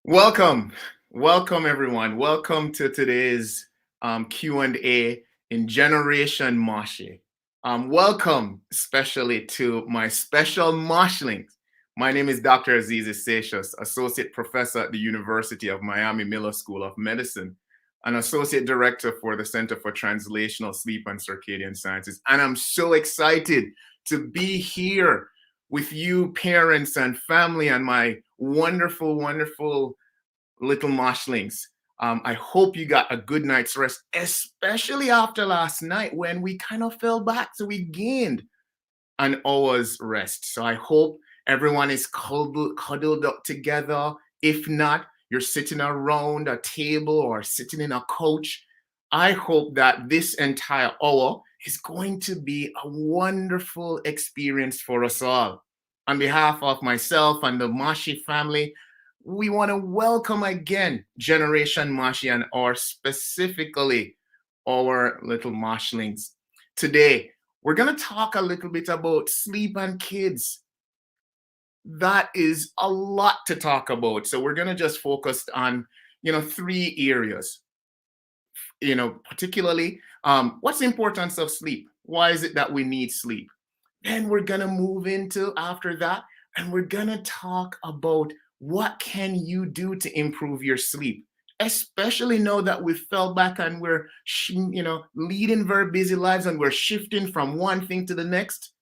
Welcome, welcome everyone. Welcome to today's Q&A in Generation Moshi. Welcome especially to my special Moshlings. My name is Dr. Azizi Seixas, Associate Professor at the University of Miami Miller School of Medicine, an Associate Director for the Center for Translational Sleep and Circadian Sciences. And I'm so excited to be here with you, parents and family, and my wonderful, wonderful little Moshlings. I hope you got a good night's rest, especially after last night when we kind of fell back. So we gained an hour's rest. So I hope everyone is cuddled up together. If not, you're sitting around a table or sitting in a couch. I hope that this entire hour is going to be a wonderful experience for us all. On behalf of myself and the Moshi family, we want to welcome again Generation Moshi and specifically our little Moshlings. Today, we're going to talk a little bit about sleep and kids. That is a lot to talk about. So we're going to just focus on, three areas. Particularly, what's the importance of sleep? Why is it that we need sleep? Then we're going to move into after that, and we're going to talk about what can you do to improve your sleep, especially now that we fell back and we're, leading very busy lives and we're shifting from one thing to the next.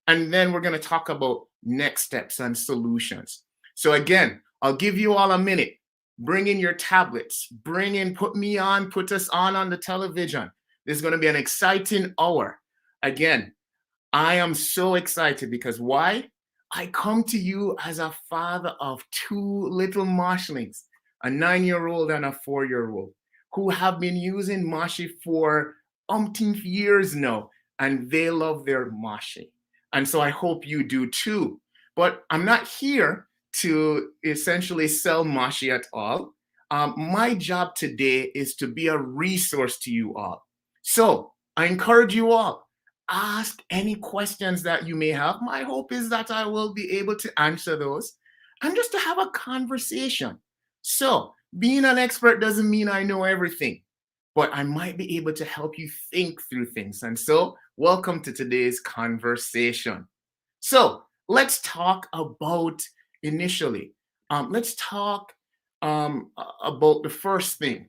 And then we're going to talk about next steps and solutions. So again, I'll give you all a minute. Bring in your tablets, put us on the television. There's going to be an exciting hour. Again, I am so excited because why? I come to you as a father of two little Moshlings, a 9-year-old and a 4-year-old, who have been using Moshi for umpteenth years now, and they love their Moshi. And so I hope you do too. But I'm not here to essentially sell Moshi at all. My job today is to be a resource to you all. So I encourage you all, ask any questions that you may have. My hope is that I will be able to answer those and just to have a conversation. So being an expert doesn't mean I know everything, but I might be able to help you think through things. And so welcome to today's conversation. So let's talk about initially, let's talk about the first thing,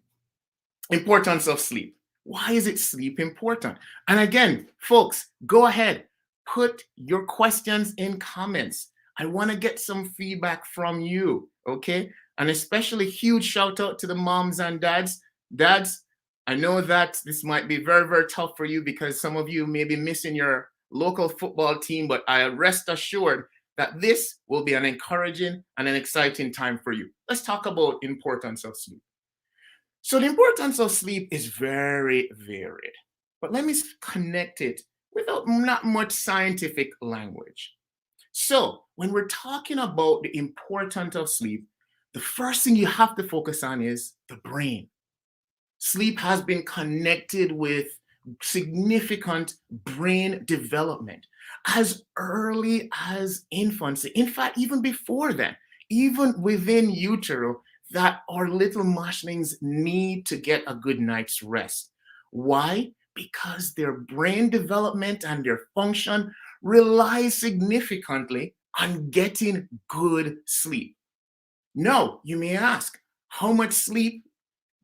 importance of sleep. Why is it sleep important? And again, folks, go ahead, put your questions in comments. I want to get some feedback from you, okay? And especially huge shout out to the moms and dads. Dads, I know that this might be very, very tough for you because some of you may be missing your local football team, but I rest assured that this will be an encouraging and an exciting time for you. Let's talk about importance of sleep. So the importance of sleep is very varied, but let me connect it without not much scientific language. So when we're talking about the importance of sleep, the first thing you have to focus on is the brain. Sleep has been connected with significant brain development as early as infancy. In fact, even before then, even within utero, that our little Moshlings need to get a good night's rest. Why? Because their brain development and their function relies significantly on getting good sleep. Now, you may ask, how much sleep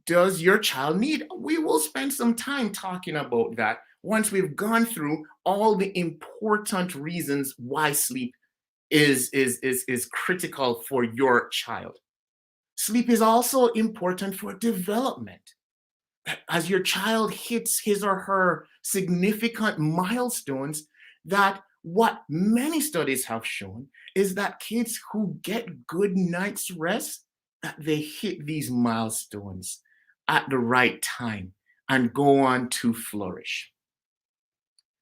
does your child need? We will spend some time talking about that once we've gone through all the important reasons why sleep is critical for your child. Sleep is also important for development. As your child hits his or her significant milestones, that what many studies have shown is that kids who get good night's rest, that they hit these milestones at the right time and go on to flourish.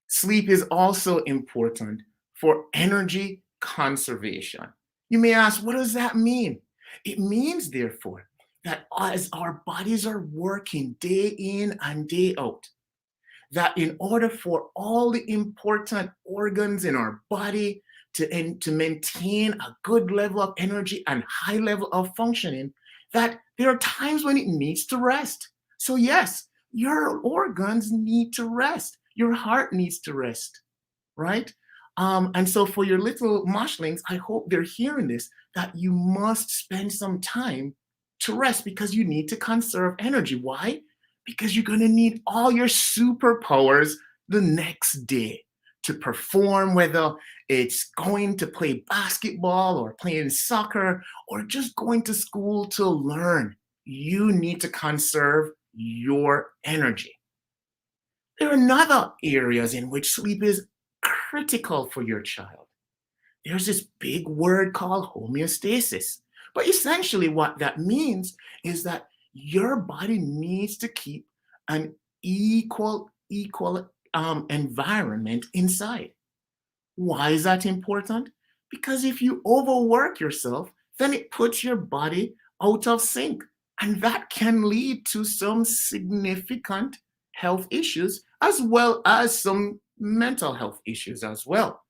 Sleep is also important for energy conservation. You may ask, what does that mean? It means, therefore, that as our bodies are working day in and day out, that in order for all the important organs in our body to maintain a good level of energy and high level of functioning, that there are times when it needs to rest. So, yes, your organs need to rest. Your heart needs to rest, right? And so, for your little mushlings, I hope they're hearing this that you must spend some time to rest because you need to conserve energy. Why? Because you're going to need all your superpowers the next day to perform, whether it's going to play basketball or playing soccer or just going to school to learn. You need to conserve your energy. There are other areas in which sleep is critical for your child. There's this big word called homeostasis. But essentially, what that means is that your body needs to keep an equal environment inside. Why is that important? Because if you overwork yourself, then it puts your body out of sync. And that can lead to some significant health issues as well as some mental health issues as well.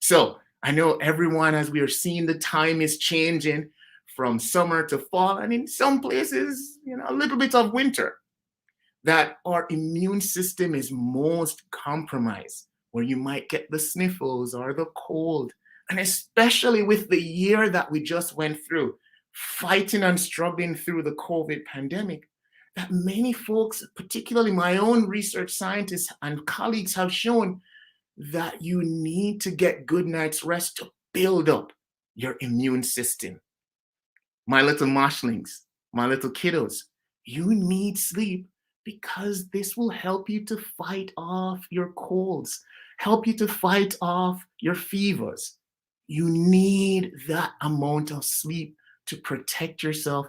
So I know everyone, as we are seeing, the time is changing from summer to fall, and in some places, a little bit of winter, that our immune system is most compromised, where you might get the sniffles or the cold. And especially with the year that we just went through, fighting and struggling through the COVID pandemic, that many folks, particularly my own research scientists and colleagues, have shown that you need to get good night's rest to build up your immune system. My little mushlings, my little kiddos, you need sleep because this will help you to fight off your colds, help you to fight off your fevers. You need that amount of sleep to protect yourself.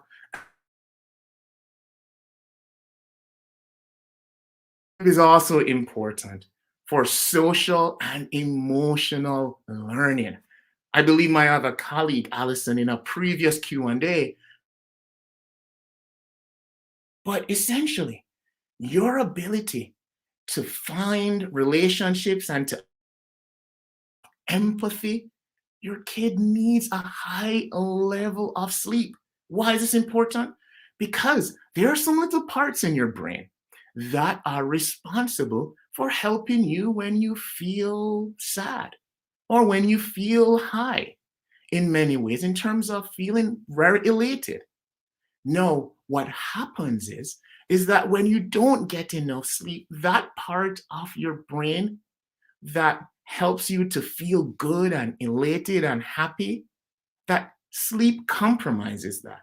It is also important for social and emotional learning. I believe my other colleague, Allison, in a previous Q&A, but essentially, your ability to find relationships and to empathy, your kid needs a high level of sleep. Why is this important? Because there are some little parts in your brain that are responsible for helping you when you feel sad or when you feel high in many ways, in terms of feeling very elated. No, what happens is that when you don't get enough sleep, that part of your brain that helps you to feel good and elated and happy, that sleep compromises that.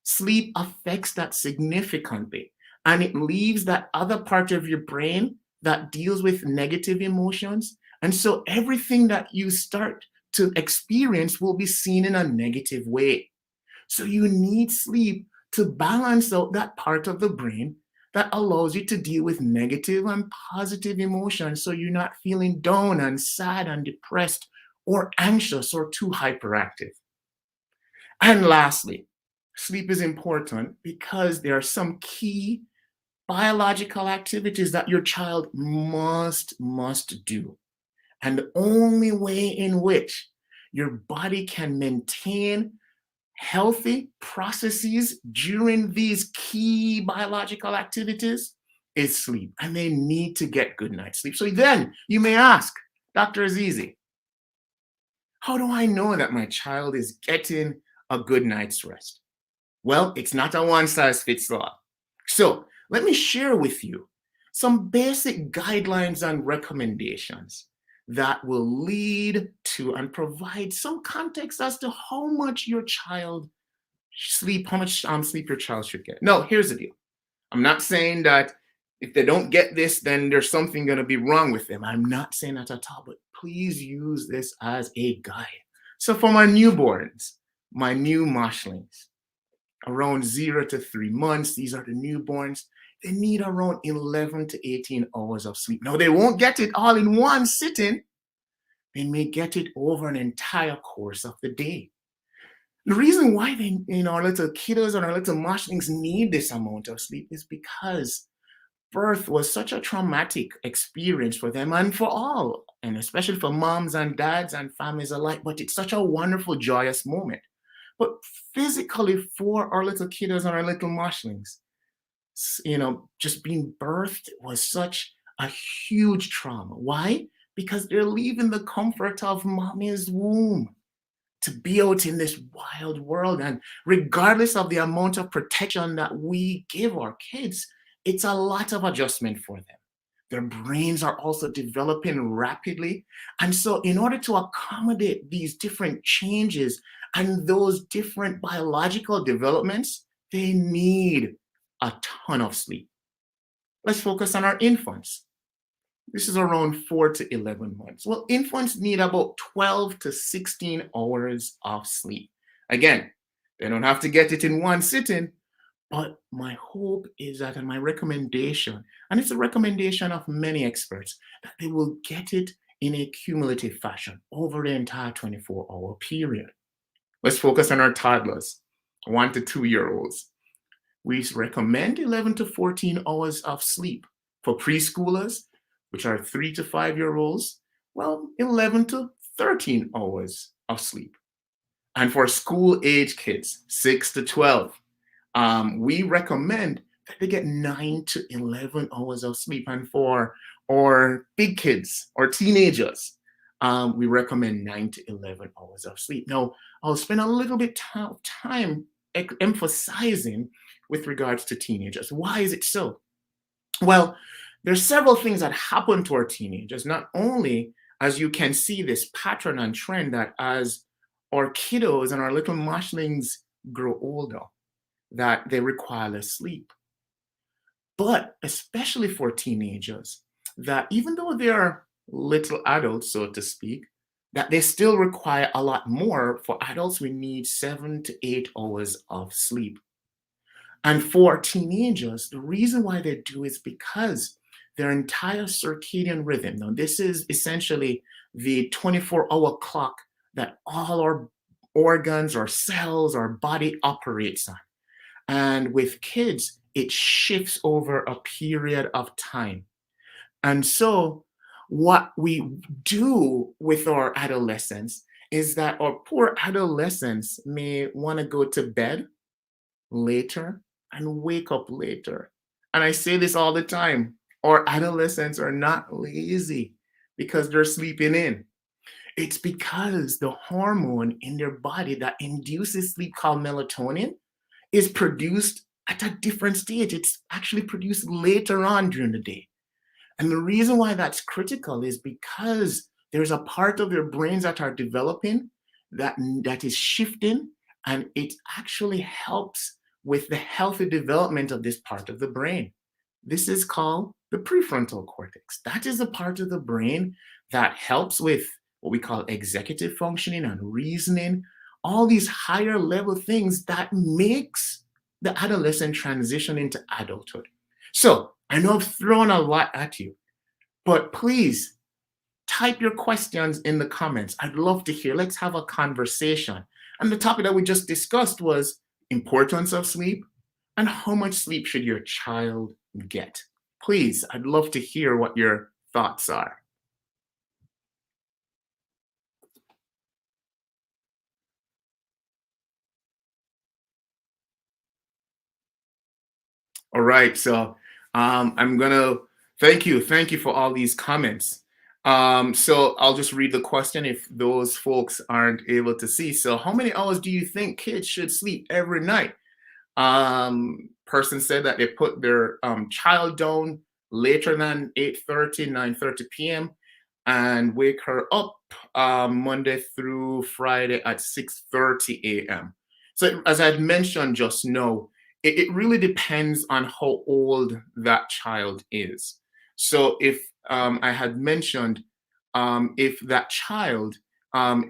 Sleep affects that significantly. And it leaves that other part of your brain that deals with negative emotions. And so everything that you start to experience will be seen in a negative way. So you need sleep to balance out that part of the brain that allows you to deal with negative and positive emotions so you're not feeling down and sad and depressed or anxious or too hyperactive. And lastly, sleep is important because there are some key biological activities that your child must do. And the only way in which your body can maintain healthy processes during these key biological activities is sleep. And they need to get good night's sleep. So then you may ask, Dr. Azizi, how do I know that my child is getting a good night's rest? Well, it's not a one size fits all. So let me share with you some basic guidelines and recommendations that will lead to and provide some context as to how much your child sleep, how much sleep your child should get. No, here's the deal. I'm not saying that if they don't get this, then there's something going to be wrong with them. I'm not saying that at all, but please use this as a guide. So for my newborns, my new moshlings, around 0 to 3 months, these are the newborns, they need around 11 to 18 hours of sleep. Now, they won't get it all in one sitting. They may get it over an entire course of the day. The reason why our little kiddos and our little mushlings need this amount of sleep is because birth was such a traumatic experience for them and for all, and especially for moms and dads and families alike. But it's such a wonderful, joyous moment but physically for our little kiddos and our little mushlings, just being birthed was such a huge trauma. Why? Because they're leaving the comfort of mommy's womb to be out in this wild world. And regardless of the amount of protection that we give our kids, it's a lot of adjustment for them. Their brains are also developing rapidly. And so, in order to accommodate these different changes and those different biological developments, they need a ton of sleep. Let's focus on our infants. This is around 4 to 11 months. Well, infants need about 12 to 16 hours of sleep. Again, they don't have to get it in one sitting, but my hope is that, and my recommendation, and it's a recommendation of many experts, that they will get it in a cumulative fashion over the entire 24-hour period. Let's focus on our toddlers, 1 to 2-year-olds. We recommend 11 to 14 hours of sleep. For preschoolers, which are 3 to 5-year-olds, well, 11 to 13 hours of sleep. And for school age kids, 6 to 12, we recommend that they get 9 to 11 hours of sleep. And for our big kids or teenagers, we recommend 9 to 11 hours of sleep. Now, I'll spend a little bit of time emphasizing with regards to teenagers. Why is it so? Well, there's several things that happen to our teenagers. Not only, as you can see this pattern and trend, that as our kiddos and our little mushlings grow older, that they require less sleep. But especially for teenagers, that even though they're little adults, so to speak, that they still require a lot more. For adults, we need 7 to 8 hours of sleep. And for teenagers, the reason why they do is because their entire circadian rhythm, now this is essentially the 24-hour clock that all our organs, our cells, our body operates on. And with kids, it shifts over a period of time. And so, what we do with our adolescents is that our poor adolescents may want to go to bed later and wake up later. And I say this all the time, our adolescents are not lazy because they're sleeping in. It's because the hormone in their body that induces sleep, called melatonin, is produced at a different stage. It's actually produced later on during the day. And the reason why that's critical is because there's a part of their brains that are developing that is shifting, and it actually helps with the healthy development of this part of the brain. This is called the prefrontal cortex. That is the part of the brain that helps with what we call executive functioning and reasoning, all these higher level things that makes the adolescent transition into adulthood. So I know I've thrown a lot at you, but please type your questions in the comments. I'd love to hear. Let's have a conversation. And the topic that we just discussed was importance of sleep and how much sleep should your child get. Please, I'd love to hear what your thoughts are. All right, so I'm gonna thank you for all these comments. So I'll just read the question if those folks aren't able to see. So, how many hours do you think kids should sleep every night? Person said that they put their child down later than 8:30, 9:30 p.m. and wake her up Monday through Friday at 6:30 a.m. So, as I had mentioned just now, it really depends on how old that child is. So, if I had mentioned, if that child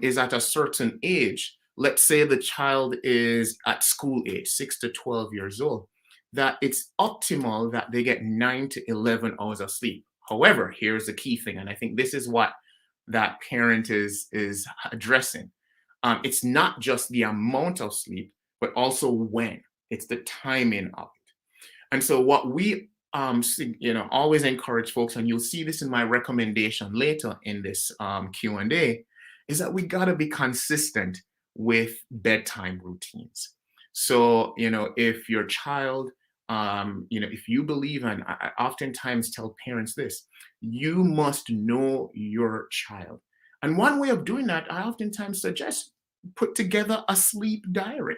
is at a certain age, let's say the child is at school age, 6 to 12 years old, that it's optimal that they get 9 to 11 hours of sleep. However, here's the key thing, and I think this is what that parent is addressing. It's not just the amount of sleep, but also when. It's the timing of it. And so what we always encourage folks, and you'll see this in my recommendation later in this Q&A, is that we got to be consistent with bedtime routines. So, if your child, if you believe, and I oftentimes tell parents this, you must know your child. And one way of doing that, I oftentimes suggest put together a sleep diary.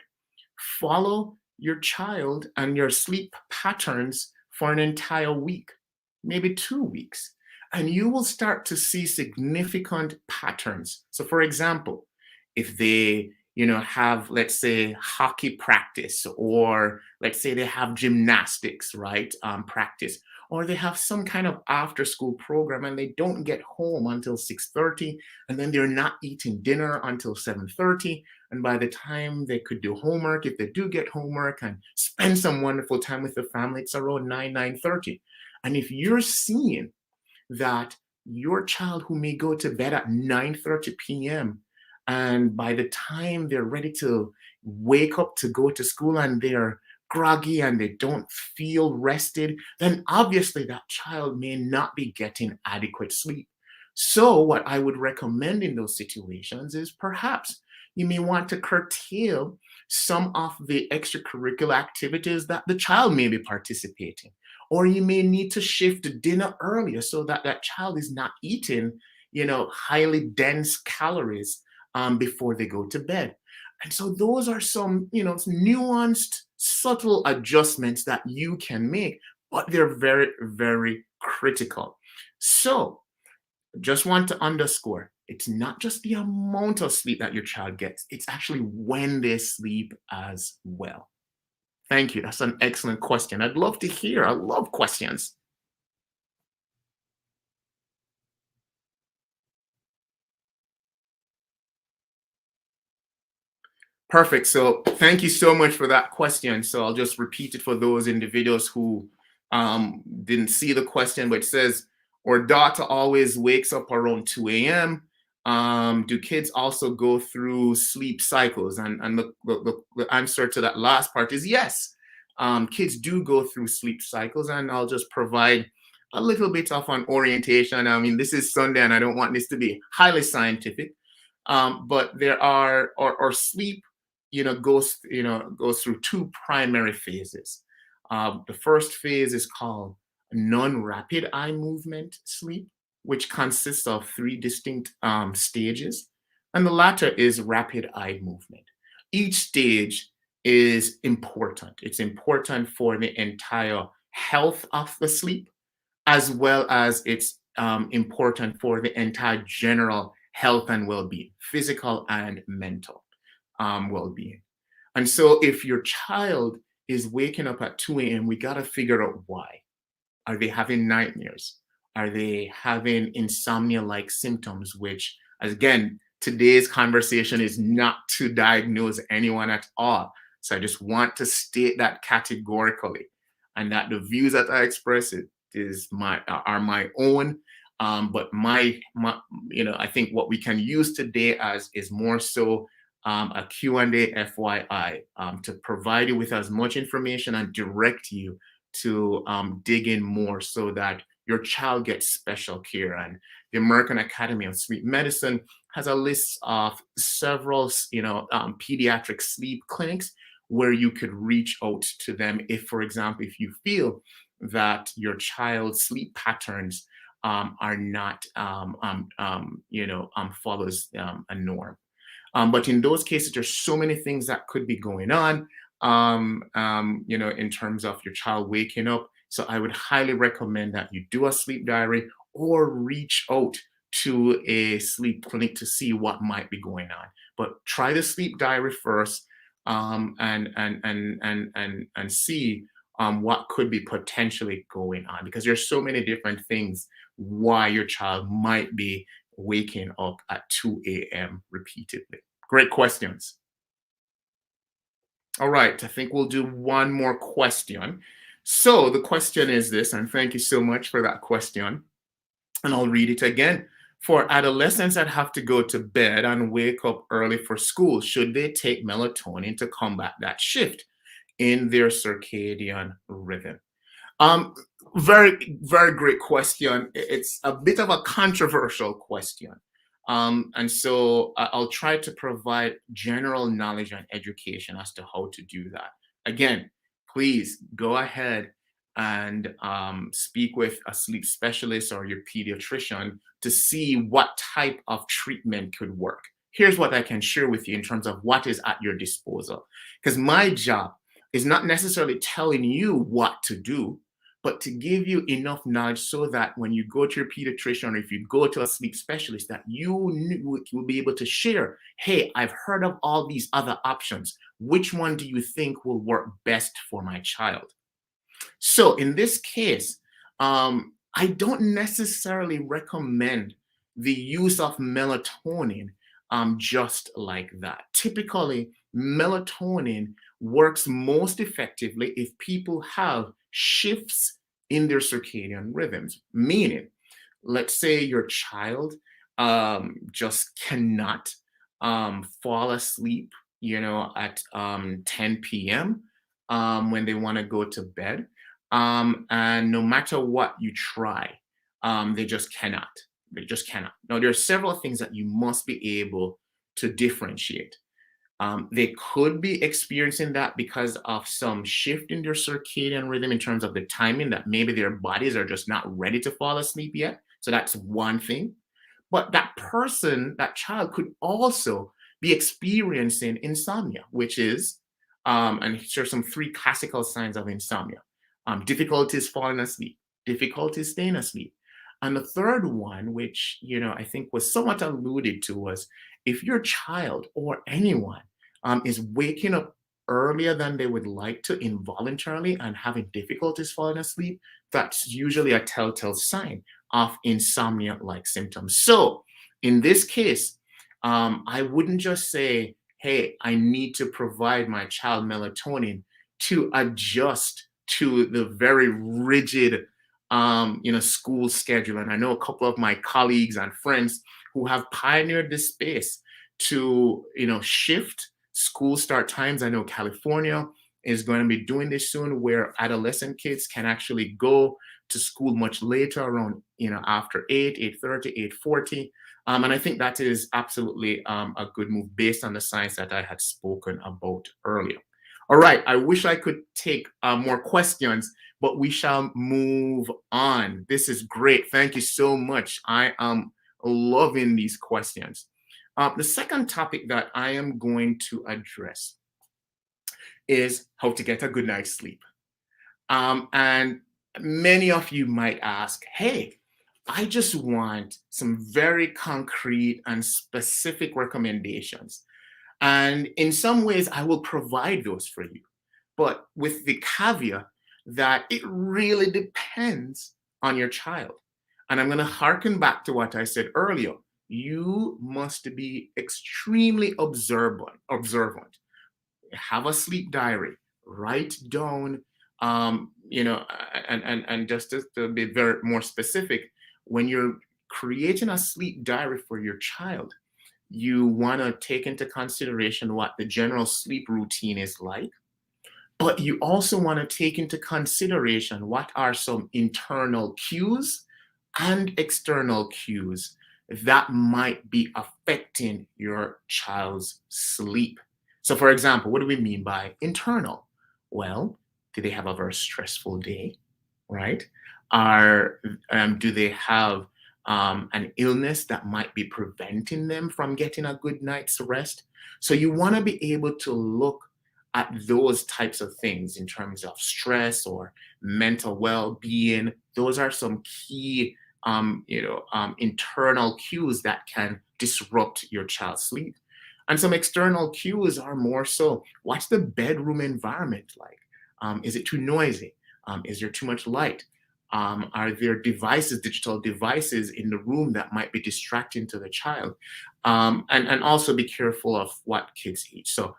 Follow your child and your sleep patterns for an entire week, maybe 2 weeks, and you will start to see significant patterns. So, for example, if they have, let's say, hockey practice, or let's say they have gymnastics, right, practice, or they have some kind of after school program and they don't get home until 6:30, and then they're not eating dinner until 7:30, and by the time they could do homework, if they do get homework and spend some wonderful time with the family, it's around 9:30. And if you're seeing that your child who may go to bed at 9:30 p.m., and by the time they're ready to wake up to go to school and they're groggy and they don't feel rested, then obviously that child may not be getting adequate sleep. So, what I would recommend in those situations is perhaps you may want to curtail some of the extracurricular activities that the child may be participating, or you may need to shift dinner earlier so that that child is not eating highly dense calories before they go to bed. And so those are some nuanced, subtle adjustments that you can make, but they're very, very critical. So just want to underscore, it's not just the amount of sleep that your child gets, it's actually when they sleep as well. Thank you. That's an excellent question. I'd love to hear. I love questions. Perfect. So thank you so much for that question. So I'll just repeat it for those individuals who didn't see the question, but it says, our daughter always wakes up around 2 a.m. Do kids also go through sleep cycles? And the answer to that last part is yes. Kids do go through sleep cycles, and I'll just provide a little bit of an orientation. I mean, this is Sunday, and I don't want this to be highly scientific, but there are, or sleep goes through two primary phases. The first phase is called non-rapid eye movement sleep, which consists of three distinct stages, and the latter is rapid eye movement. Each stage is important. It's important for the entire health of the sleep, as well as it's important for the entire general health and well-being, physical and mental well-being. And so if your child is waking up at 2 a.m., we got to figure out why. Are they having nightmares? Are they having insomnia like symptoms? Which, again, today's conversation is not to diagnose anyone at all. So I just want to state that categorically, and that the views that I express it is are my own. But I think what we can use today as is more so a Q&A FYI, to provide you with as much information and direct you to dig in more so that your child gets special care. And the American Academy of Sleep Medicine has a list of several, pediatric sleep clinics where you could reach out to them if, for example, if you feel that your child's sleep patterns are not, follows a norm. But in those cases, there's so many things that could be going on, in terms of your child waking up. So I would highly recommend that you do a sleep diary or reach out to a sleep clinic to see what might be going on. But try the sleep diary first, and see what could be potentially going on, because there's so many different things why your child might be waking up at 2 a.m. repeatedly. Great questions. All right, I think we'll do one more question. So the question is this, and thank you so much for that question. And I'll read it again. For adolescents that have to go to bed and wake up early for school, should they take melatonin to combat that shift in their circadian rhythm? Um, Very, very great question. It's a bit of a controversial question. And so I'll try to provide general knowledge and education as to how to do that. Again, please go ahead and speak with a sleep specialist or your pediatrician to see what type of treatment could work. Here's what I can share with you in terms of what is at your disposal. Because my job is not necessarily telling you what to do, but to give you enough knowledge so that when you go to your pediatrician or if you go to a sleep specialist, that you will be able to share, hey, I've heard of all these other options. Which one do you think will work best for my child? So in this case, I don't necessarily recommend the use of melatonin just like that. Typically, melatonin works most effectively if people have shifts in their circadian rhythms, meaning, let's say your child just cannot fall asleep, at 10 p.m. When they want to go to bed. And no matter what you try, they just cannot. They just cannot. Now, there are several things that you must be able to differentiate. They could be experiencing that because of some shift in their circadian rhythm in terms of the timing that maybe their bodies are just not ready to fall asleep yet. So that's one thing. But that person, that child could also be experiencing insomnia, which is, and here are some three classical signs of insomnia: difficulties falling asleep, difficulties staying asleep. And the third one, which, I think was somewhat alluded to, was if your child or anyone is waking up earlier than they would like to involuntarily and having difficulties falling asleep, that's usually a telltale sign of insomnia-like symptoms. So in this case, I wouldn't just say, hey, I need to provide my child melatonin to adjust to the very rigid school schedule. And I know a couple of my colleagues and friends who have pioneered this space to, shift school start times. I know California is going to be doing this soon, where adolescent kids can actually go to school much later, around, after 8:30, 8:40. And I think that is absolutely a good move based on the science that I had spoken about earlier. All right, I wish I could take more questions, but we shall move on. This is great. Thank you so much. I am loving these questions. The second topic that I am going to address is how to get a good night's sleep. And many of you might ask, hey, I just want some very concrete and specific recommendations. And in some ways, I will provide those for you, but with the caveat that it really depends on your child. And I'm going to harken back to what I said earlier. You must be extremely observant. Have a sleep diary, write down, and just to be very more specific, when you're creating a sleep diary for your child, you want to take into consideration what the general sleep routine is like, but you also want to take into consideration what are some internal cues and external cues that might be affecting your child's sleep. So, for example, what do we mean by internal? Well, do they have a very stressful day, right? Do they have an illness that might be preventing them from getting a good night's rest? So you want to be able to look at those types of things in terms of stress or mental well-being. Those are some key, internal cues that can disrupt your child's sleep. And some external cues are more so, what's the bedroom environment like? Is it too noisy? Is there too much light? Are there digital devices in the room that might be distracting to the child? And also be careful of what kids eat. So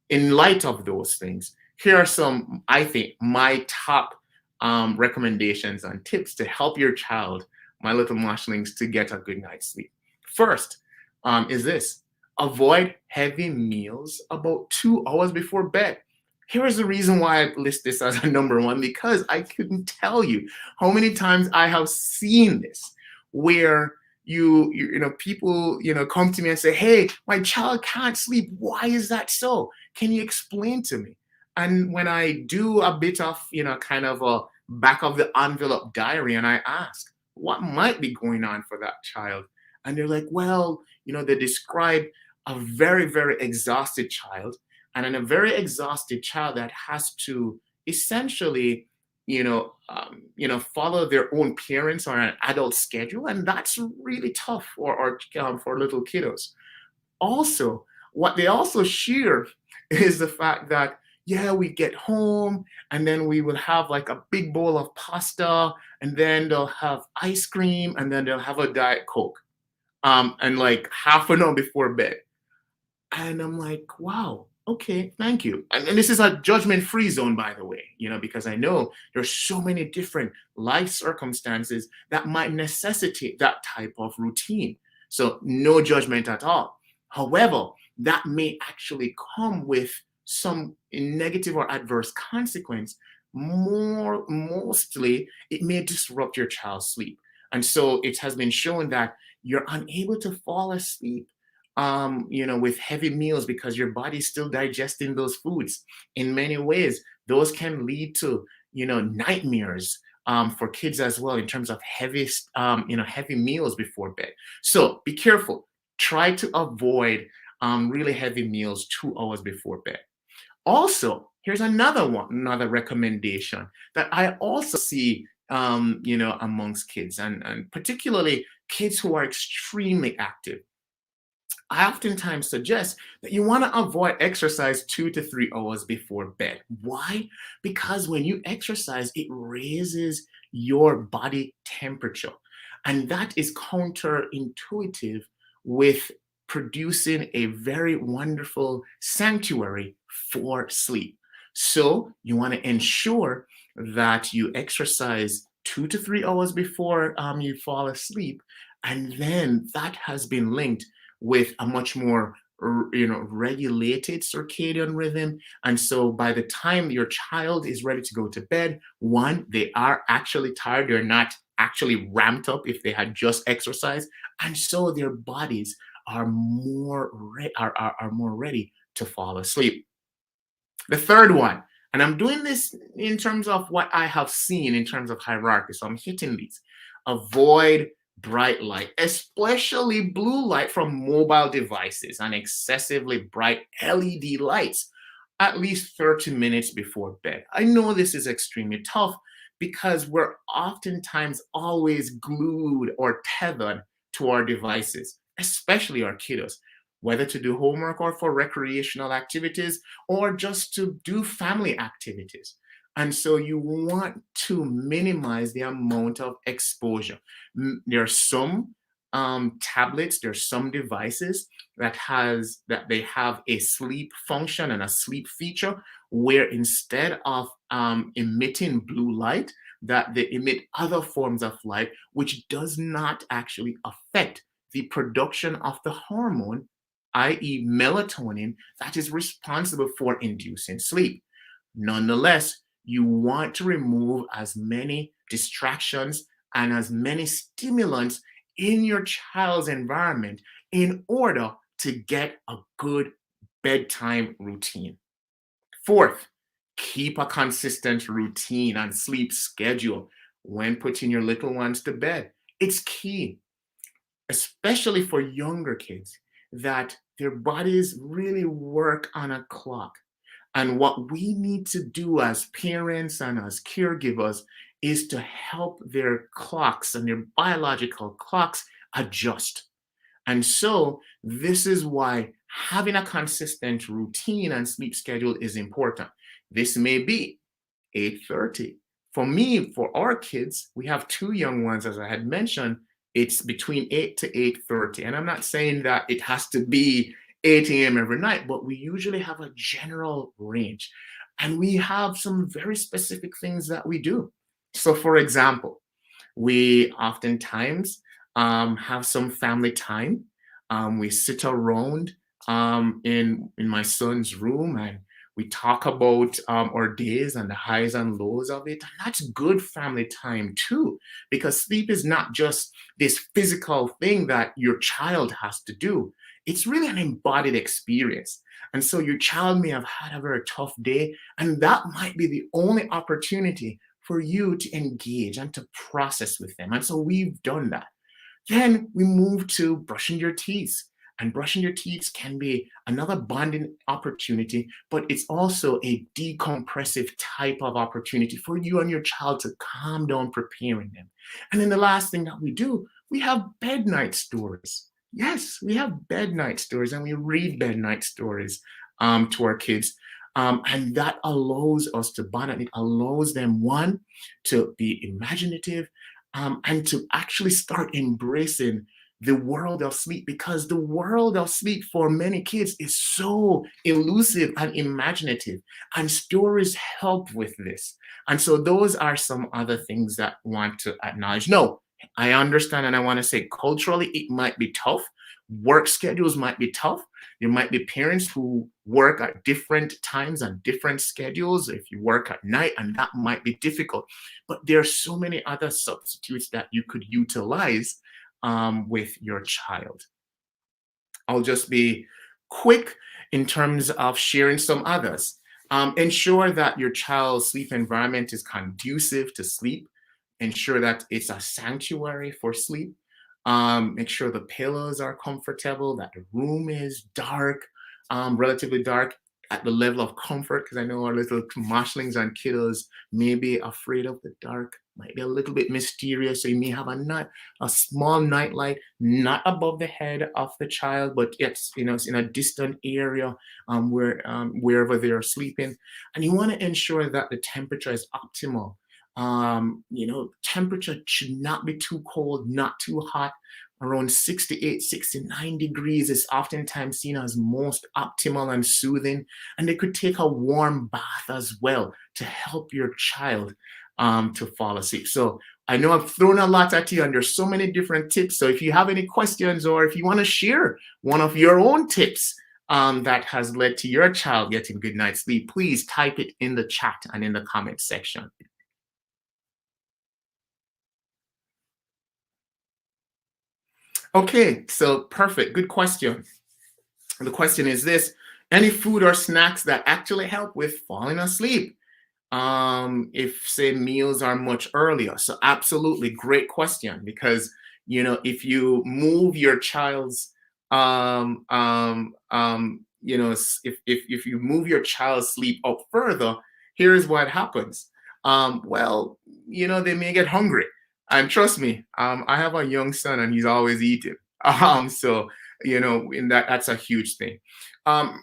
in light of those things, here are some, I think, my top recommendations and tips to help your child, my little moshlings, to get a good night's sleep. First is this: avoid heavy meals about 2 hours before bed. Here is the reason why I list this as a number one, because I couldn't tell you how many times I have seen this, where people come to me and say, hey, my child can't sleep. Why is that so? Can you explain to me? And when I do a bit of kind of a back of the envelope diary, and I ask what might be going on for that child, and they're like, well, they describe a very, very exhausted child, and in a very exhausted child that has to essentially follow their own parents on an adult schedule, and that's really tough for little kiddos. Also, what they also share is the fact that, yeah, we get home and then we will have like a big bowl of pasta, and then they'll have ice cream, and then they'll have a Diet Coke, and like half an hour before bed. And I'm like, wow, okay, thank you. And this is a judgment-free zone, by the way, because I know there's so many different life circumstances that might necessitate that type of routine. So no judgment at all. However, that may actually come with some negative or adverse consequence. Mostly, it may disrupt your child's sleep. And so it has been shown that you're unable to fall asleep with heavy meals because your body's still digesting those foods. In many ways, those can lead to, nightmares for kids as well in terms of heavy meals before bed. So be careful. Try to avoid really heavy meals 2 hours before bed. Also, here's another recommendation that I also see, amongst kids, and particularly kids who are extremely active. I oftentimes suggest that you want to avoid exercise 2 to 3 hours before bed. Why? Because when you exercise, it raises your body temperature. And that is counterintuitive with producing a very wonderful sanctuary for sleep. So you want to ensure that you exercise 2 to 3 hours before you fall asleep. And then that has been linked with a much more regulated circadian rhythm. And so by the time your child is ready to go to bed, one, they are actually tired, they're not actually ramped up if they had just exercised, and so their bodies are more ready to fall asleep. The third one, and I'm doing this in terms of what I have seen in terms of hierarchy, so I'm hitting these. Avoid bright light, especially blue light from mobile devices and excessively bright LED lights at least 30 minutes before bed. I know this is extremely tough because we're oftentimes always glued or tethered to our devices, especially our kiddos, whether to do homework or for recreational activities or just to do family activities. And so you want to minimize the amount of exposure. There are some tablets, there's some devices that they have a sleep function and a sleep feature where instead of emitting blue light, that they emit other forms of light, which does not actually affect the production of the hormone, i.e., melatonin, that is responsible for inducing sleep. Nonetheless, you want to remove as many distractions and as many stimulants in your child's environment in order to get a good bedtime routine. Fourth, keep a consistent routine and sleep schedule when putting your little ones to bed. It's key, especially for younger kids, that their bodies really work on a clock. And what we need to do as parents and as caregivers is to help their clocks and their biological clocks adjust. And so this is why having a consistent routine and sleep schedule is important. This may be 8:30. For me, for our kids, we have two young ones, as I had mentioned, it's between 8 to 8:30. And I'm not saying that it has to be 8 a.m. every night, but we usually have a general range. And we have some very specific things that we do. So, for example, we oftentimes have some family time. We sit around in my son's room and We talk about our days and the highs and lows of it. And that's good family time too, because sleep is not just this physical thing that your child has to do. It's really an embodied experience. And so your child may have had a very tough day, and that might be the only opportunity for you to engage and to process with them. And so we've done that. Then we move to brushing your teeth. And brushing your teeth can be another bonding opportunity, but it's also a decompressive type of opportunity for you and your child to calm down, preparing them. And then the last thing that we do, we have bed night stories. Yes, we have bed night stories, and we read bed night stories to our kids. And that allows us to bond, and it allows them, one, to be imaginative, and to actually start embracing the world of sleep, because the world of sleep for many kids is so elusive and imaginative, and stories help with this. And so those are some other things that I want to acknowledge. No, I understand, and I want to say culturally it might be tough. Work schedules might be tough. There might be parents who work at different times and different schedules. If you work at night, and that might be difficult. But there are so many other substitutes that you could utilize with your child. I'll just be quick in terms of sharing some others. Ensure that your child's sleep environment is conducive to sleep. Ensure that it's a sanctuary for sleep. Make sure the pillows are comfortable, that the room is dark, relatively dark at the level of comfort, because I know our little moshlings and kiddos may be afraid of the dark, might be a little bit mysterious. So you may have a small night light, not above the head of the child, but it's in a distant area wherever they are sleeping. And you want to ensure that the temperature is optimal. Temperature should not be too cold, not too hot. Around 68, 69 degrees is oftentimes seen as most optimal and soothing. And they could take a warm bath as well to help your child to fall asleep. So I know I've thrown a lot at you, and there's so many different tips. So if you have any questions, or if you want to share one of your own tips that has led to your child getting good night's sleep, please type it in the chat and in the comment section. Okay, so perfect. Good question. The question is this: any food or snacks that actually help with falling asleep? If say meals are much earlier. So absolutely great question, because if you move your child's if you move your child's sleep up further, here's what happens. Well, they may get hungry. And trust me, I have a young son, and he's always eating. So in that's a huge thing.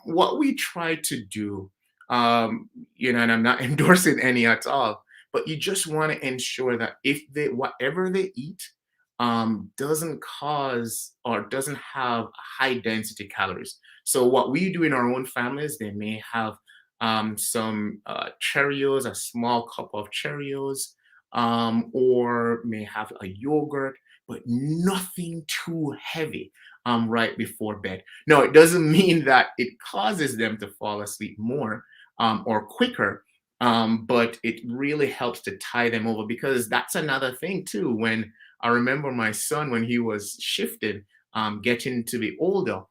What we try to do, and I'm not endorsing any at all, but you just want to ensure that if whatever they eat doesn't cause or doesn't have high density calories. So what we do in our own families, they may have some Cheerios, a small cup of Cheerios, or may have a yogurt, but nothing too heavy right before bed. No, it doesn't mean that it causes them to fall asleep more or quicker, but it really helps to tie them over, because that's another thing too. When I remember my son, when he was shifted, getting to be older,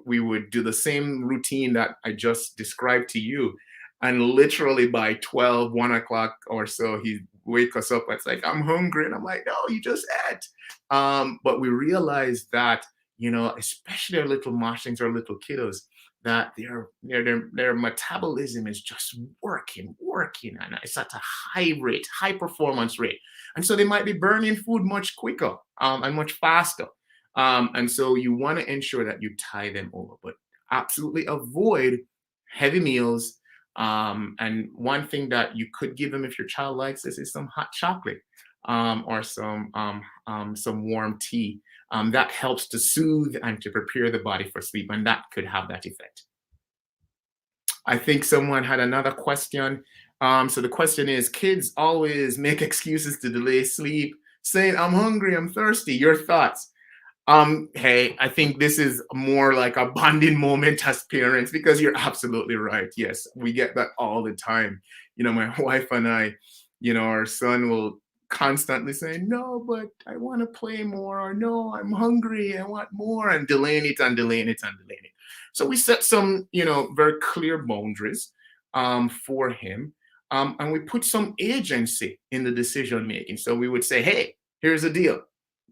we would do the same routine that I just described to you. And literally by 12, 1 o'clock or so, he'd wake us up. It's like, I'm hungry. And I'm like, no, you just ate. But we realized that, especially our little moshlings or little kiddos, that their metabolism is just working, and it's at a high rate, high performance rate. And so they might be burning food much quicker and much faster. And so you want to ensure that you tie them over, but absolutely avoid heavy meals. And one thing that you could give them if your child likes this is some hot chocolate or some warm tea. That helps to soothe and to prepare the body for sleep, and that could have that effect. I think someone had another question. So the question is, kids always make excuses to delay sleep, saying, I'm hungry, I'm thirsty. Your thoughts? Hey, I think this is more like a bonding moment as parents because you're absolutely right. Yes, we get that all the time. My wife and I, our son will constantly say, "No, but I want to play more," or "No, I'm hungry, I want more," and delaying it and delaying it and delaying it. So we set some, very clear boundaries for him. And we put some agency in the decision making. So we would say, "Hey, here's the deal.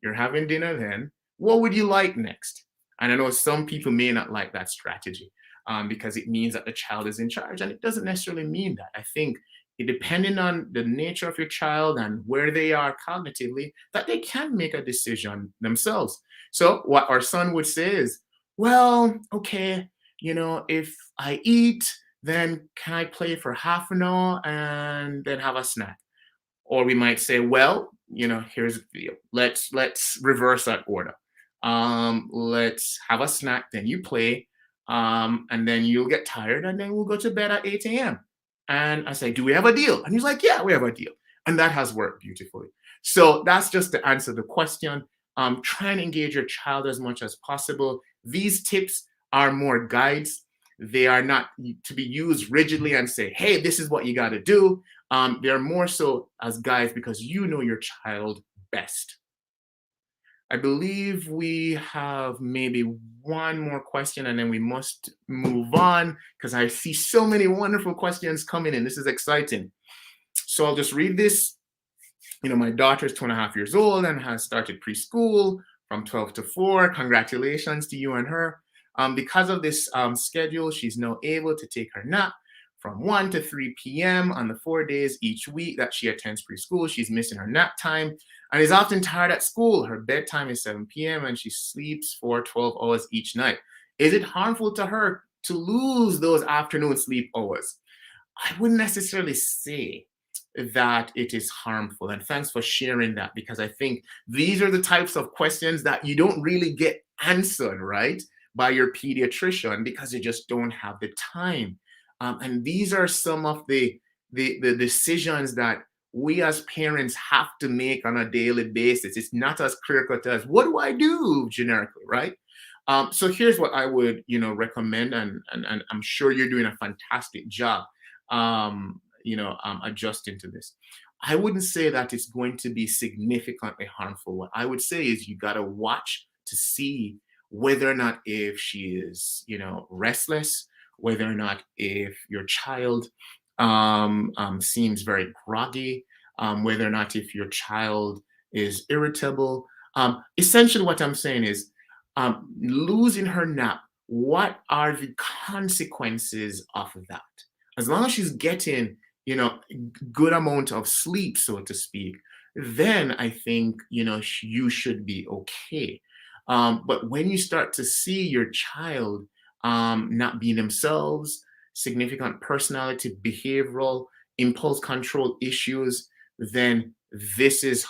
You're having dinner then, what would you like next?" And I know some people may not like that strategy because it means that the child is in charge, and it doesn't necessarily mean that. I think depending on the nature of your child and where they are cognitively, that they can make a decision themselves. So what our son would say is, "Well, okay, if I eat, then can I play for half an hour and then have a snack?" Or we might say, "Well, here's the deal. Let's reverse that order. Let's have a snack, then you play, and then you'll get tired, and then we'll go to bed at 8 a.m." And I say, "Do we have a deal?" And he's like, "Yeah, we have a deal." And that has worked beautifully. So that's just to answer the question. Try and engage your child as much as possible. These tips are more guides. They are not to be used rigidly and say, "Hey, this is what you got to do." They're more so as guides because you know your child best. I believe we have maybe one more question and then we must move on because I see so many wonderful questions coming in. This is exciting. So I'll just read this. My daughter is 2.5 years old and has started preschool from 12 to 4. Congratulations to you and her. Because of this schedule, she's now able to take her nap from 1 to 3 p.m. on the 4 days each week that she attends preschool. She's missing her nap time and is often tired at school. Her bedtime is 7 p.m. and she sleeps for 12 hours each night. Is it harmful to her to lose those afternoon sleep hours? I wouldn't necessarily say that it is harmful. And thanks for sharing that because I think these are the types of questions that you don't really get answered, right, by your pediatrician because you just don't have the time. And these are some of the decisions that we as parents have to make on a daily basis. It's not as clear cut as what do I do generically, right? So here's what I would, recommend, and I'm sure you're doing a fantastic job adjusting to this. I wouldn't say that it's going to be significantly harmful. What I would say is you got to watch to see whether or not if she is, restless, whether or not if your child seems very groggy, whether or not if your child is irritable. Essentially, what I'm saying is losing her nap. What are the consequences of that? As long as she's getting good amount of sleep, so to speak, then I think you should be okay. But when you start to see your child not being themselves, significant personality, behavioral, impulse control issues, then this is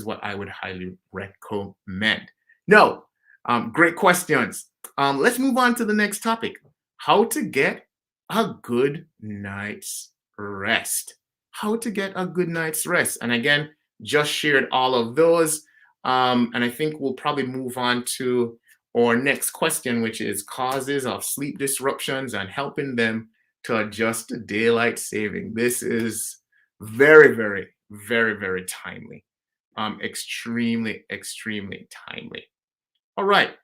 what I would highly recommend. No, great questions. Let's move on to the next topic: how to get a good night's rest. How to get a good night's rest. And again, just shared all of those. And I think we'll probably move on to our next question, which is causes of sleep disruptions and helping them to adjust to daylight saving. This is very, very, very, very timely. Extremely, extremely timely. All right.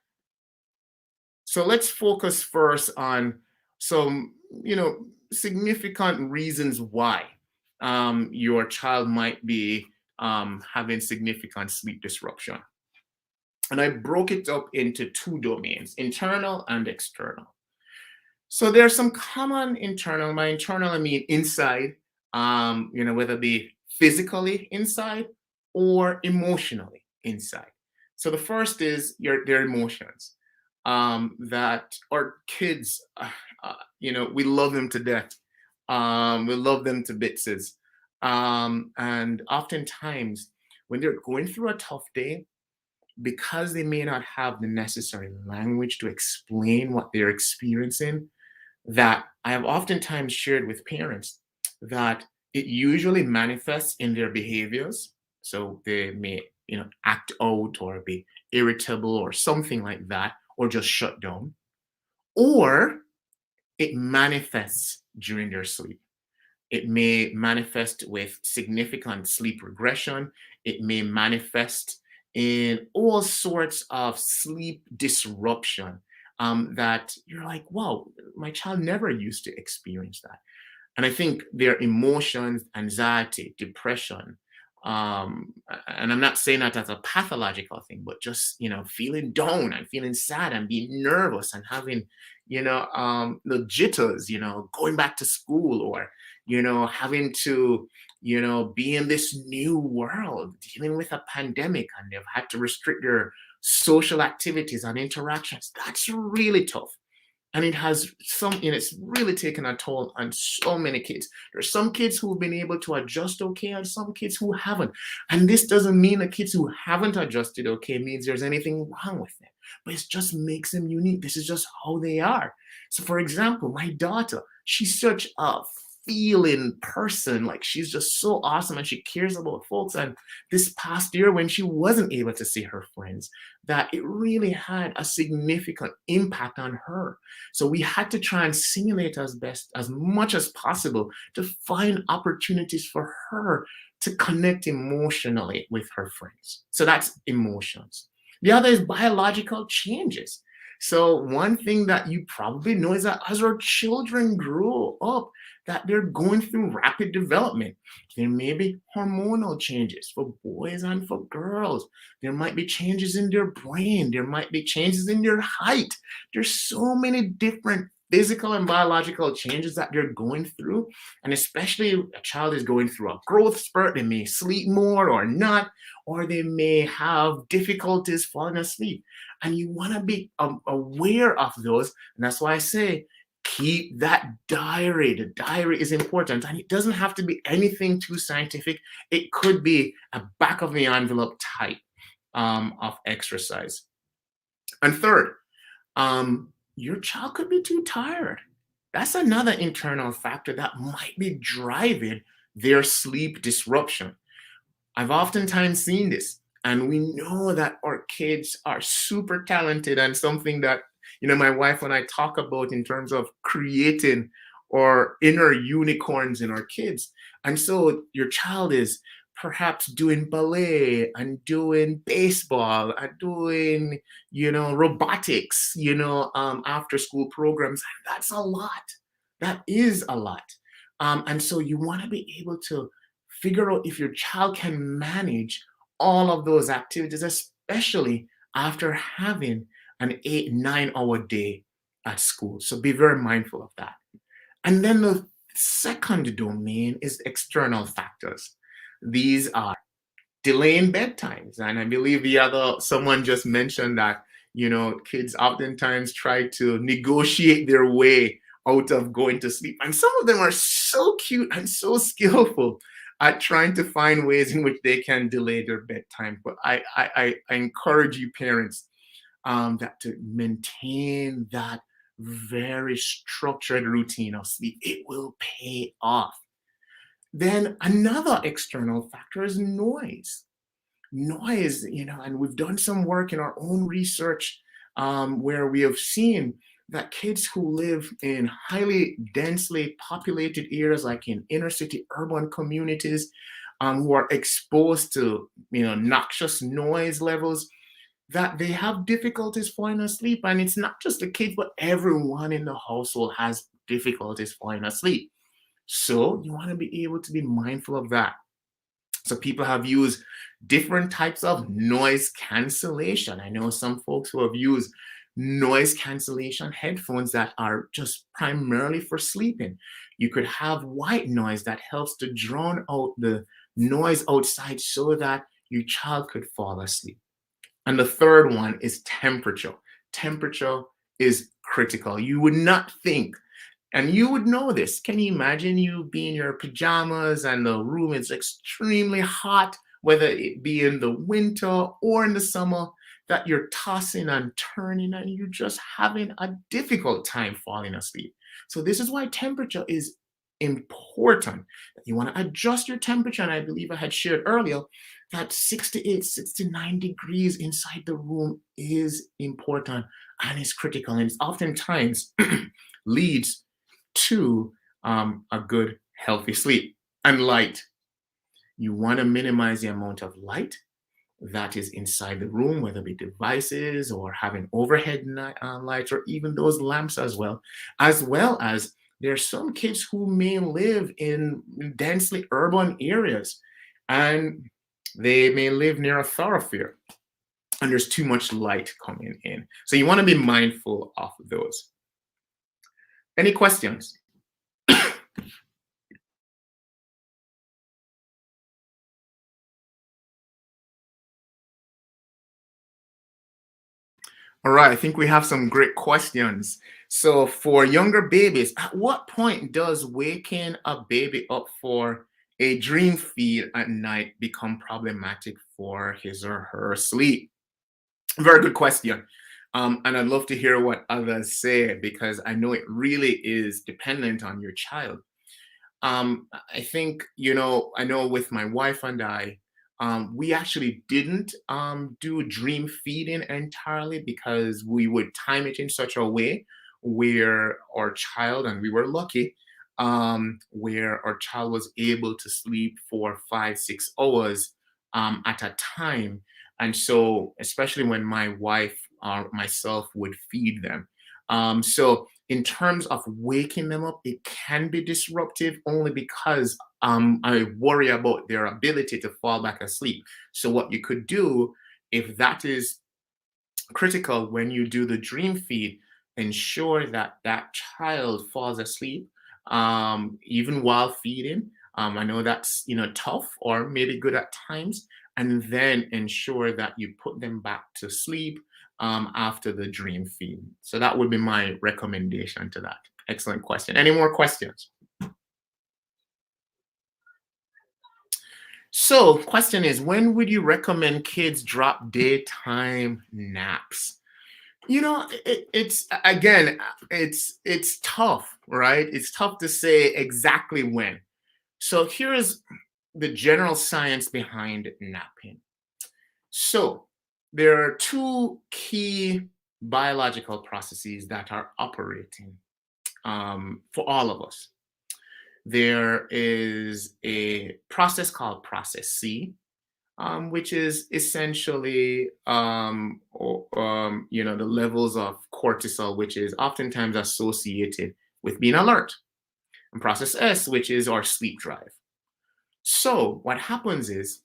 So let's focus first on some, significant reasons why your child might be having significant sleep disruption. And I broke it up into two domains: internal and external. So there's some common internal. By internal, I mean inside, whether it be physically inside or emotionally inside. So the first is their emotions. That our kids, we love them to death. We love them to bits. And oftentimes, when they're going through a tough day, because they may not have the necessary language to explain what they're experiencing, that I have oftentimes shared with parents that it usually manifests in their behaviors. So they may act out or be irritable or something like that, or just shut down, or it manifests during their sleep. It may manifest with significant sleep regression. It may manifest in all sorts of sleep disruption that you're like, wow, my child never used to experience that. And I think their emotions, anxiety, depression, and I'm not saying that as a pathological thing, but just feeling down and feeling sad and being nervous and having the jitters, going back to school, or having to be in this new world, dealing with a pandemic, and they've had to restrict their social activities and interactions. That's really tough. And it's really taken a toll on so many kids. There's some kids who've been able to adjust okay, and some kids who haven't. And this doesn't mean the kids who haven't adjusted okay means there's anything wrong with them, but it just makes them unique. This is just how they are. So for example, my daughter, she's such a feeling person. Like, she's just so awesome and she cares about folks. And this past year, when she wasn't able to see her friends, that it really had a significant impact on her. So we had to try and simulate as much as possible to find opportunities for her to connect emotionally with her friends. So that's emotions. The other is biological changes. So one thing that you probably know is that as our children grow up, that they're going through rapid development. There may be hormonal changes for boys and for girls. There might be changes in their brain. There might be changes in their height. There's so many different physical and biological changes that they're going through. And especially if a child is going through a growth spurt, they may sleep more or not, or they may have difficulties falling asleep. And you want to be aware of those. And that's why I say, keep that diary. The diary is important, and it doesn't have to be anything too scientific. It could be a back of the envelope type of exercise. And third, your child could be too tired. That's another internal factor that might be driving their sleep disruption. I've oftentimes seen this, and we know that our kids are super talented, and something that my wife and I talk about in terms of creating our inner unicorns in our kids. And so your child is perhaps doing ballet and doing baseball and doing, robotics, after school programs. That's a lot. That is a lot. And so you want to be able to figure out if your child can manage all of those activities, especially after having an 8-9 hour day at school. So be very mindful of that. And then the second domain is external factors. These are delaying bedtimes. And I believe someone just mentioned that, kids oftentimes try to negotiate their way out of going to sleep. And some of them are so cute and so skillful at trying to find ways in which they can delay their bedtime. But I encourage you parents that to maintain that very structured routine of sleep. It will pay off. Then another external factor is noise. Noise, and we've done some work in our own research where we have seen that kids who live in highly densely populated areas, like in inner city urban communities, who are exposed to noxious noise levels, that they have difficulties falling asleep. And it's not just the kids, but everyone in the household has difficulties falling asleep. So you want to be able to be mindful of that. So people have used different types of noise cancellation. I know some folks who have used noise cancellation headphones that are just primarily for sleeping. You could have white noise that helps to drown out the noise outside so that your child could fall asleep. And the third one is temperature. Temperature is critical. You would not think, and you would know this. Can you imagine you be in your pajamas and the room is extremely hot, whether it be in the winter or in the summer, that you're tossing and turning and you're just having a difficult time falling asleep? So this is why temperature is important. You want to adjust your temperature. And I believe I had shared earlier that 68, 69 degrees inside the room is important and is critical. And it's oftentimes leads to a good, healthy sleep. And light, you want to minimize the amount of light that is inside the room, whether it be devices or having overhead lights or even those lamps as well as there are some kids who may live in densely urban areas and they may live near a thoroughfare and there's too much light coming in. So you want to be mindful of those. Any questions? All right, I think we have some great questions. So, for younger babies, at what point does waking a baby up for a dream feed at night become problematic for his or her sleep? Very good question. And I'd love to hear what others say because I know it really is dependent on your child. I think, I know with my wife and I, we actually didn't do dream feeding entirely because we would time it in such a way where our child, and we were lucky, where our child was able to sleep for 5, 6 hours at a time. And so, especially when my wife or myself would feed them. So, in terms of waking them up, it can be disruptive only because I worry about their ability to fall back asleep. So, what you could do, if that is critical when you do the dream feed, ensure that that child falls asleep even while feeding. I know that's tough or maybe good at times, and then ensure that you put them back to sleep after the dream feed. So that would be my recommendation to that. Excellent question. Any more questions? So, question is, when would you recommend kids drop daytime naps? It's again, it's tough, right? It's tough to say exactly when. So here's the general science behind napping. So there are two key biological processes that are operating for all of us. There is a process called process C, which is essentially the levels of cortisol, which is oftentimes associated with being alert, and process S, which is our sleep drive. So what happens is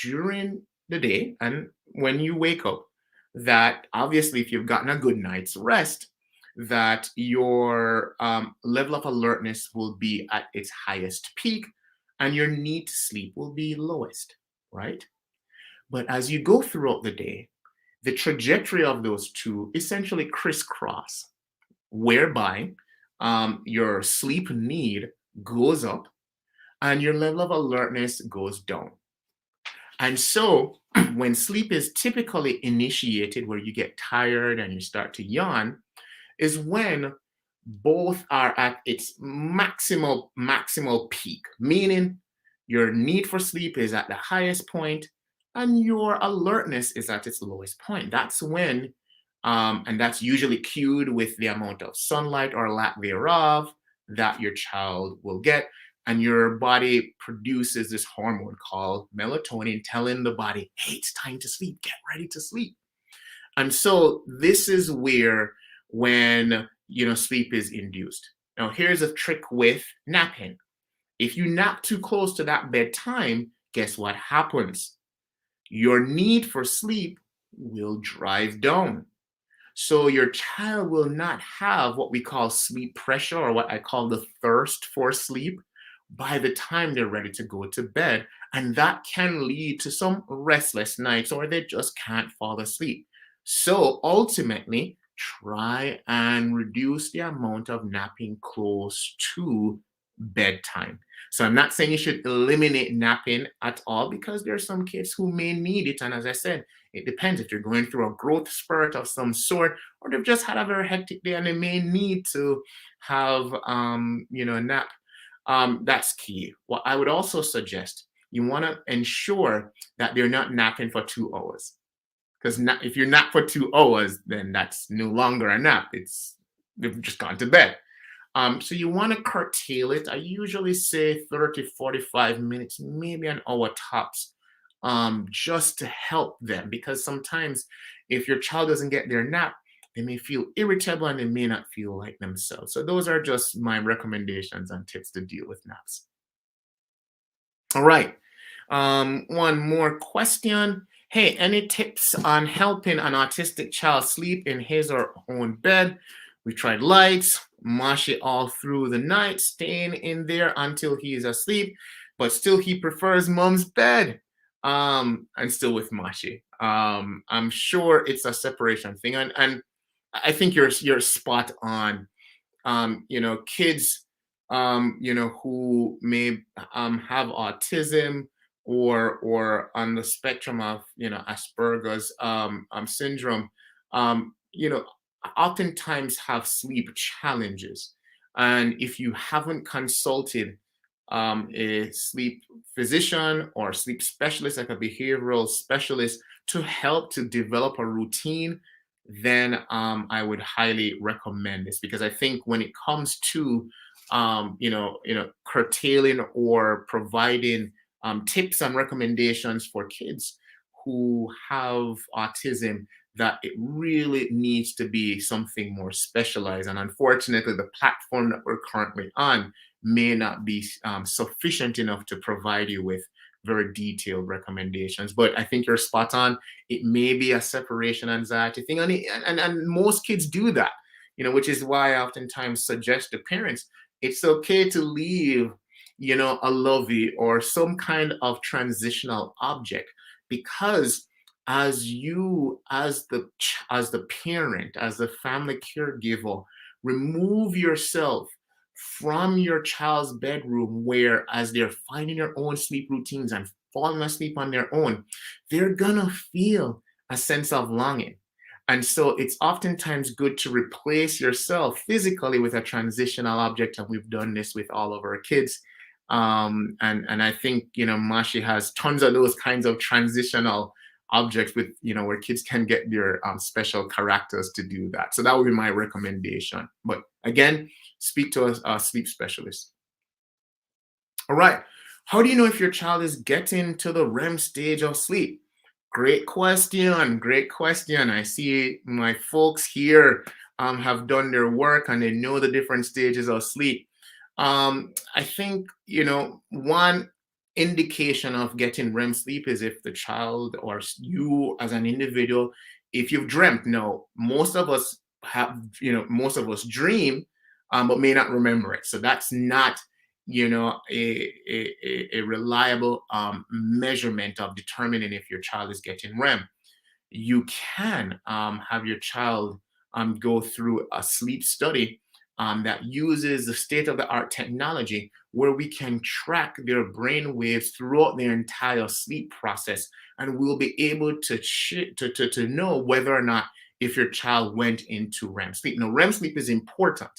during the day and when you wake up, that obviously if you've gotten a good night's rest, that your level of alertness will be at its highest peak and your need to sleep will be lowest, right? But as you go throughout the day, the trajectory of those two essentially crisscross, whereby your sleep need goes up and your level of alertness goes down. And so, when sleep is typically initiated, where you get tired and you start to yawn, is when both are at its maximal peak, meaning your need for sleep is at the highest point and your alertness is at its lowest point. That's when, and that's usually cued with the amount of sunlight or lack thereof that your child will get. And your body produces this hormone called melatonin, telling the body, hey, it's time to sleep, get ready to sleep. And so this is where when sleep is induced. Now here's a trick with napping. If you nap too close to that bedtime, guess what happens? Your need for sleep will drive down. So your child will not have what we call sleep pressure or what I call the thirst for sleep by the time they're ready to go to bed. And that can lead to some restless nights or they just can't fall asleep. So ultimately, try and reduce the amount of napping close to bedtime. So I'm not saying you should eliminate napping at all because there are some kids who may need it. And as I said, it depends if you're going through a growth spurt of some sort, or they've just had a very hectic day and they may need to have, a nap. That's key. What I would also suggest you want to ensure that they're not napping for 2 hours. Because if you're nap for 2 hours, then that's no longer a nap. They've just gone to bed. So you want to curtail it. I usually say 30, 45 minutes, maybe an hour tops, just to help them. Because sometimes if your child doesn't get their nap, they may feel irritable and they may not feel like themselves. So those are just my recommendations and tips to deal with naps. All right. One more question. Hey, any tips on helping an autistic child sleep in his or her own bed? We tried lights, Moshi all through the night, staying in there until he is asleep, but still he prefers mom's bed. And still with Moshi. I'm sure it's a separation thing, and I think you're spot on. Kids, who may have autism or on the spectrum of Asperger's syndrome, um, you know, oftentimes have sleep challenges. And if you haven't consulted a sleep physician or sleep specialist, like a behavioral specialist, to help to develop a routine, then I would highly recommend this, because I think when it comes to curtailing or providing tips and recommendations for kids who have autism, that it really needs to be something more specialized. And unfortunately, the platform that we're currently on may not be sufficient enough to provide you with very detailed recommendations. But I think you're spot on. It may be a separation anxiety thing, and most kids do that, which is why I oftentimes suggest to parents it's okay to leave, a lovey or some kind of transitional object, because as the parent, as the family caregiver, remove yourself from your child's bedroom, where as they're finding their own sleep routines and falling asleep on their own, they're gonna feel a sense of longing. And so it's oftentimes good to replace yourself physically with a transitional object. And we've done this with all of our kids. And I think, Mashi has tons of those kinds of transitional objects with, where kids can get their special characters to do that. So that would be my recommendation. But again, speak to a sleep specialist. All right. How do you know if your child is getting to the REM stage of sleep? Great question. Great question. I see my folks here have done their work and they know the different stages of sleep. I think, one indication of getting REM sleep is if the child or you as an individual, if you've dreamt. Now, most of us dream, but may not remember it. So that's not, a reliable measurement of determining if your child is getting REM. You can have your child go through a sleep study that uses the state-of-the-art technology, where we can track their brain waves throughout their entire sleep process, and we'll be able to know whether or not if your child went into REM sleep. Now, REM sleep is important.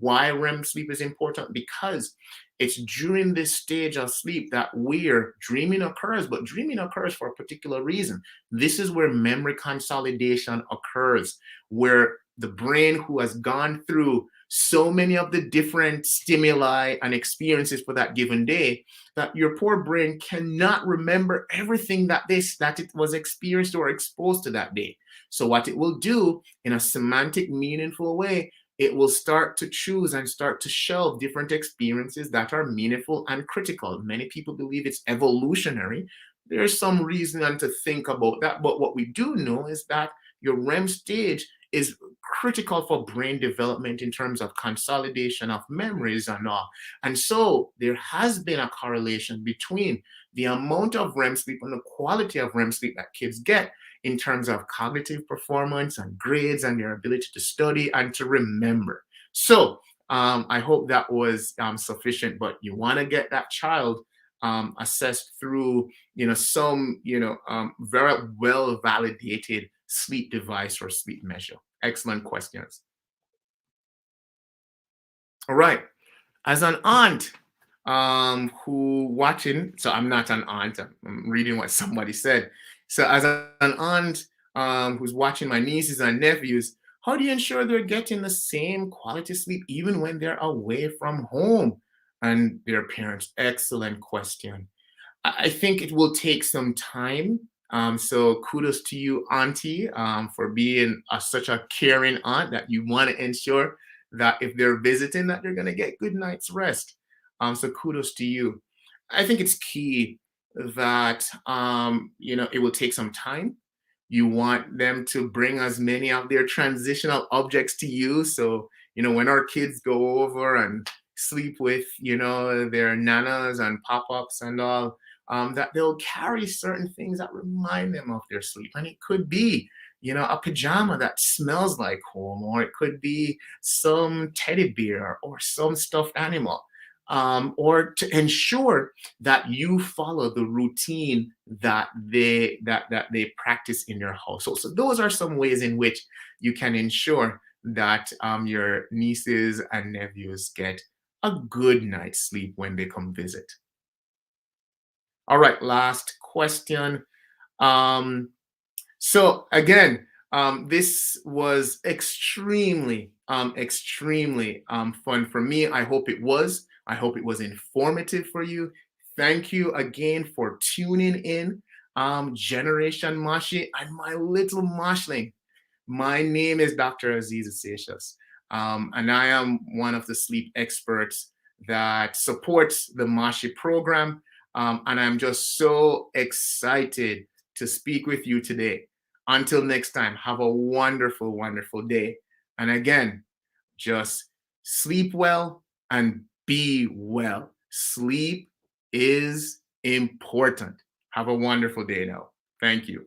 Why REM sleep is important? Because it's during this stage of sleep that where dreaming occurs, but dreaming occurs for a particular reason. This is where memory consolidation occurs, where the brain, who has gone through so many of the different stimuli and experiences for that given day, that your poor brain cannot remember everything that it was experienced or exposed to that day. So what it will do, in a semantic, meaningful way, it will start to choose and start to shelve different experiences that are meaningful and critical. Many people believe it's evolutionary. There's some reason to think about that. But what we do know is that your REM stage is critical for brain development in terms of consolidation of memories and all. And so there has been a correlation between the amount of REM sleep and the quality of REM sleep that kids get in terms of cognitive performance and grades and their ability to study and to remember. So I hope that was sufficient, but you want to get that child assessed through, some, very well validated sleep device or sleep measure. Excellent questions. All right. As an aunt, who watching. So I'm not an aunt. I'm reading what somebody said. So as an aunt who's watching my nieces and nephews, how do you ensure they're getting the same quality sleep even when they're away from home and their parents? Excellent question. I think it will take some time. So kudos to you, Auntie, for being such a caring aunt that you want to ensure that if they're visiting, that they're going to get good night's rest. So kudos to you. I think it's key that it will take some time. You want them to bring as many of their transitional objects to you. So when our kids go over and sleep with their nanas and pop-ups and all, that they'll carry certain things that remind them of their sleep. And it could be, a pajama that smells like home, or it could be some teddy bear or some stuffed animal, or to ensure that you follow the routine that they practice in your household. So those are some ways in which you can ensure that your nieces and nephews get a good night's sleep when they come visit. All right, last question. Um, so again, this was extremely fun for me. I hope it was. I hope it was informative for you. Thank you again for tuning in, Generation Moshi and my little moshling. My name is Dr. Azizi Seixas, and I am one of the sleep experts that supports the Moshi program. And I'm just so excited to speak with you today. Until next time, have a wonderful, wonderful day. And again, just sleep well and be well. Sleep is important. Have a wonderful day now. Thank you.